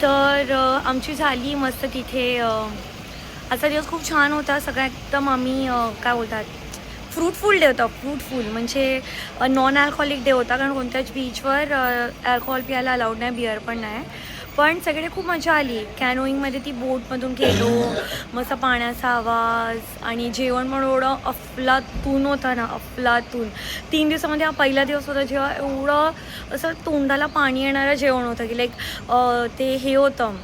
तर आमची झाली मस्त तिथे आजचा दिवस खूप छान होता. सगळ्या एकदम आम्ही काय बोलतात फ्रूटफुल डे होता. फ्रूटफुल म्हणजे नॉन अल्कोहोलिक डे होता, कारण कोणत्याच बीचवर अल्कोहोल प्यायला अलाउड नाही, बिअर पण नाही. पण सगळे खूप मजा आली. कॅनोईंगमध्ये ती बोटमधून गेलो, मस्त पाण्याचा आवाज आणि जेवण पण एवढं अफलातून होतं ना, अफलातून. 3 दिवसामध्ये हा पहिला दिवस होता जेव्हा एवढं असं तोंडाला पाणी येणारं जेवण होतं की लाईक ते हे होतं,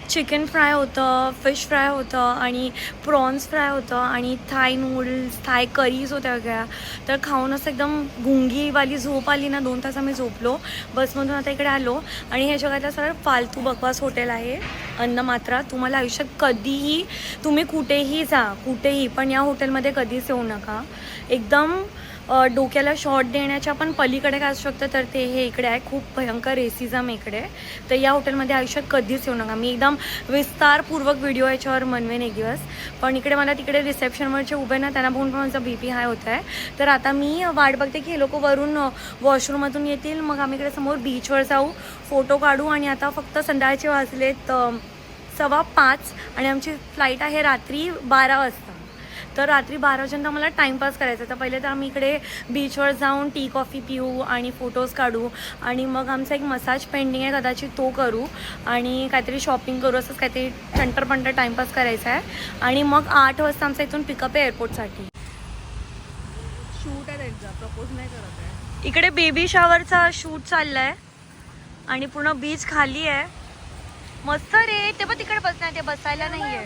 चिकन फ्राय होतं, फिश फ्राय होतं आणि प्रॉन्स फ्राय होतं आणि थाय नूडल्स, थाय करीज होत्या वेगळ्या. तर खाऊन असं एकदम गुंगीवाली झोप आली ना. 2 तास आम्ही झोपलो. बसमधून आता इकडे आलो आणि हे जगातलं सगळं फालतू बकवास हॉटेल आहे अन्नमात्रा. तुम्हाला आयुष्यात कधीही तुम्ही कुठेही जा, कुठेही, पण या हॉटेलमध्ये कधीच येऊ नका. एकदम डोक्याला शॉट देण्याच्या पण पलीकडे काय असू शकतं, तर ते हे इकडे आहे. खूप भयंकर रेसिझम इकडे. तर या हॉटेलमध्ये आयुष्यात कधीच येऊ नका. मी एकदम विस्तारपूर्वक व्हिडिओ याच्यावर बनवेन एक दिवस. पण इकडे मला तिकडे रिसेप्शनवरचे उभे ना, त्यांना बघून पण माझा BP हाय होत आहे. तर आता मी वाट बघते की हे लोक वरून वॉशरूममधून येतील, मग आम्ही इकडे समोर बीचवर जाऊ, फोटो काढू. आणि आता फक्त संध्याकाळचे वाजलेत 5:15 आणि आमची फ्लाईट आहे रात्री 12 वाजता. तर रात्री 12 वाजेपर्यंत मला टाईमपास करायचा. तर पहिले तर आम्ही इकडे बीचवर जाऊन टी कॉफी पिऊ आणि फोटोज काढू आणि मग आमचा एक मसाज पेंडिंग आहे, कदाचित तो करू आणि काहीतरी शॉपिंग करू. असंच काहीतरी टंटर टाईमपास करायचा आहे. आणि मग 8 वाजता आमचा इथून पिकअप आहे एअरपोर्टसाठी. शूट आहे त्यांचा, प्रपोज नाही करत आहे. इकडे बेबी शॉवरचा शूट चाललाय आणि पूर्ण बीच खाली आहे. मस्त रे. ते पण तिकडे बसणार, ते बसायला नाहीये.